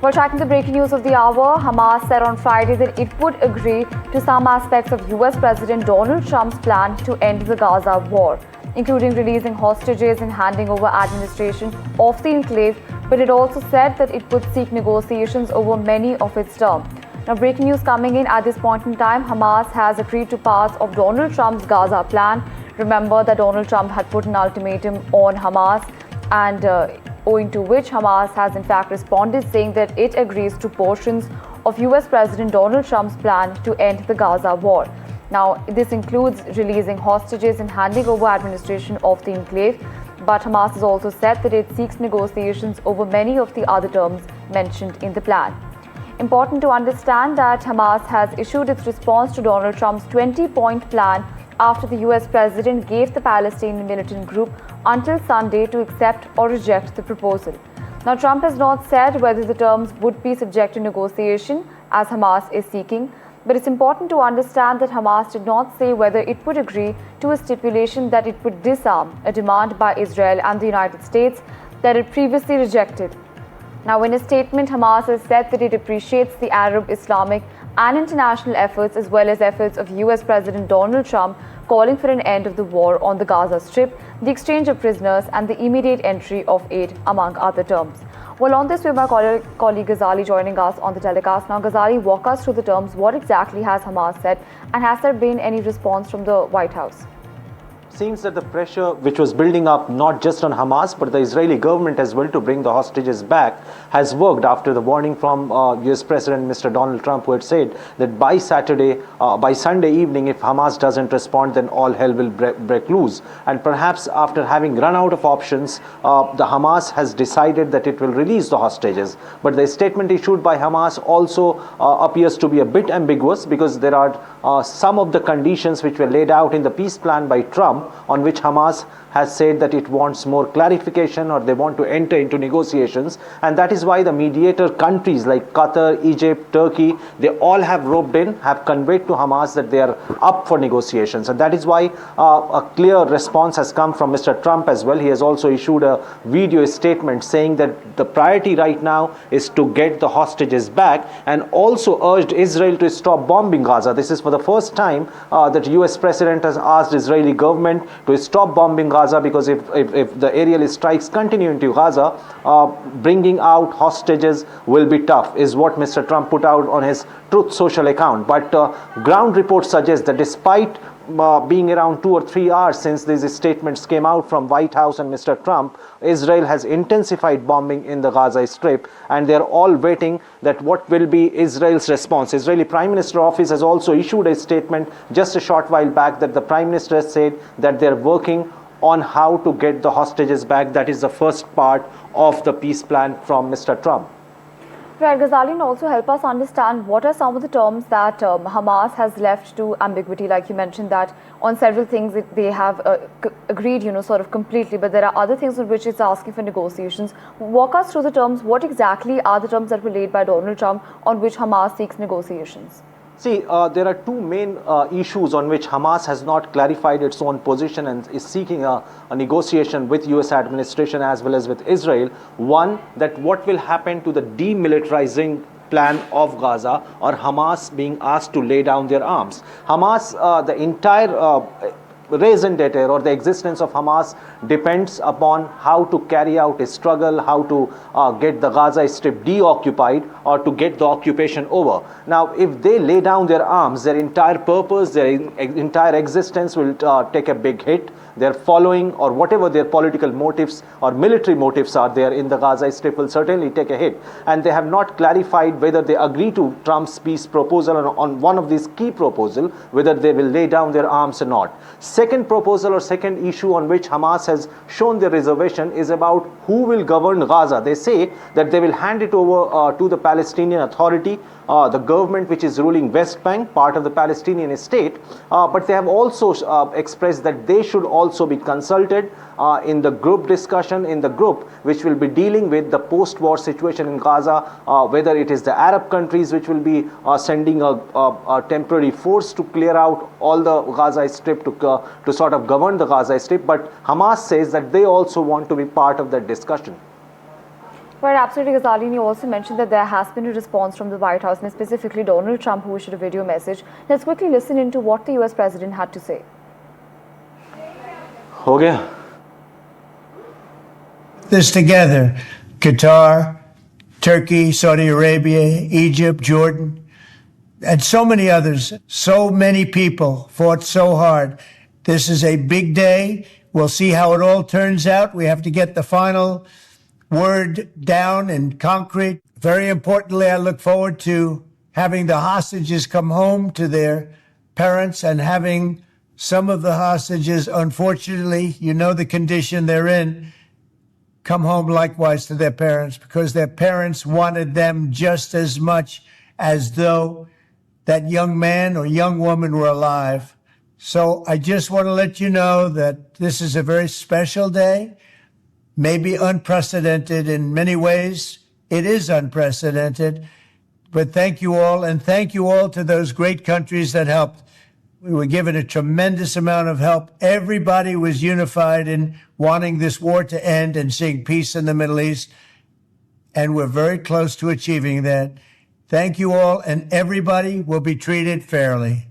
While tracking the breaking news of the hour, Hamas said on Friday that it would agree to some aspects of US President Donald Trump's plan to end the Gaza war, including releasing hostages and handing over administration of the enclave, but it also said that it would seek negotiations over many of its terms. Now, breaking news coming in at this point in time, Hamas has agreed to parts of Donald Trump's Gaza plan. Remember that Donald Trump had put an ultimatum on Hamas, and owing to which Hamas has in fact responded, saying that it agrees to portions of US President Donald Trump's plan to end the Gaza war. Now, this includes releasing hostages and handing over administration of the enclave, but Hamas has also said that it seeks negotiations over many of the other terms mentioned in the plan. Important to understand that Hamas has issued its response to Donald Trump's 20-point plan after the US president gave the Palestinian militant group until Sunday to accept or reject the proposal. Now, Trump has not said whether the terms would be subject to negotiation, as Hamas is seeking, but it's important to understand that Hamas did not say whether it would agree to a stipulation that it would disarm, a demand by Israel and the United States that it previously rejected. Now, in a statement, Hamas has said that it appreciates the Arab, Islamic and international efforts, as well as efforts of US President Donald Trump calling for an end of the war on the Gaza Strip, the exchange of prisoners and the immediate entry of aid, among other terms. Well, on this, we have my colleague Ghazali joining us on the telecast. Now, Ghazali, walk us through the terms. What exactly has Hamas said, and has there been any response from the White House? Seems that the pressure which was building up not just on Hamas but the Israeli government as well to bring the hostages back has worked after the warning from US President Mr. Donald Trump, who had said that by Sunday evening, if Hamas doesn't respond, then all hell will break loose. And perhaps after having run out of options, the Hamas has decided that it will release the hostages. But the statement issued by Hamas also appears to be a bit ambiguous, because there are some of the conditions which were laid out in the peace plan by Trump, on which Hamas has said that it wants more clarification, or they want to enter into negotiations. And that is why the mediator countries like Qatar, Egypt, Turkey, they all have roped in, have conveyed to Hamas that they are up for negotiations. And that is why a clear response has come from Mr. Trump as well. He has also issued a video statement saying that the priority right now is to get the hostages back, and also urged Israel to stop bombing Gaza. This is for the first time that US President has asked Israeli government to stop bombing Gaza, because if the aerial strikes continue into Gaza, bringing out hostages will be tough, is what Mr. Trump put out on his Truth Social account. But ground reports suggest that despite being around 2 or 3 hours since these statements came out from White House and Mr. Trump, Israel has intensified bombing in the Gaza Strip, and they're all waiting that what will be Israel's response. Israeli Prime Minister office has also issued a statement just a short while back that the Prime Minister has said that they're working on how to get the hostages back. That is the first part of the peace plan from Mr. Trump. Right, Ghazali, and also help us understand what are some of the terms that Hamas has left to ambiguity. Like you mentioned that on several things they have agreed, sort of completely, but there are other things on which it's asking for negotiations. Walk us through the terms. What exactly are the terms that were laid by Donald Trump on which Hamas seeks negotiations? See, there are two main issues on which Hamas has not clarified its own position and is seeking a negotiation with US administration as well as with Israel. One, that what will happen to the demilitarizing plan of Gaza, or Hamas being asked to lay down their arms. Hamas, the entire raison d'etre or the existence of Hamas depends upon how to carry out a struggle, how to get the Gaza Strip deoccupied or to get the occupation over. Now, if they lay down their arms, their entire purpose, their entire existence will take a big hit. Their following, or whatever their political motives or military motives are there in the Gaza Strip, will certainly take a hit. And they have not clarified whether they agree to Trump's peace proposal on one of these key proposals, whether they will lay down their arms or not. Second proposal or second issue on which Hamas has shown their reservation is about who will govern Gaza. They say that they will hand it over to the Palestinian Authority, the government which is ruling West Bank, part of the Palestinian state, but they have also expressed that they should also be consulted in the group discussion, in the group which will be dealing with the post-war situation in Gaza, whether it is the Arab countries which will be sending a temporary force to clear out all the Gaza Strip to sort of govern the Gaza Strip, but Hamas says that they also want to be part of that discussion. Right, absolutely, Ghazali. And you also mentioned that there has been a response from the White House, and specifically Donald Trump, who issued a video message. Let's quickly listen into what the US president had to say. हो गया This together. Qatar, Turkey, Saudi Arabia, Egypt, Jordan, and so many others. So many people fought so hard. This is a big day. We'll see how it all turns out. We have to get the final word down in concrete. Very importantly, I look forward to having the hostages come home to their parents and having some of the hostages, unfortunately, you know the condition they're in, come home likewise to their parents, because their parents wanted them just as much as though that young man or young woman were alive. So I just want to let you know that this is a very special day, maybe unprecedented in many ways. It is unprecedented, but thank you all, and thank you all to those great countries that helped. We were given a tremendous amount of help. Everybody was unified in wanting this war to end and seeing peace in the Middle East, and we're very close to achieving that. Thank you all, and everybody will be treated fairly.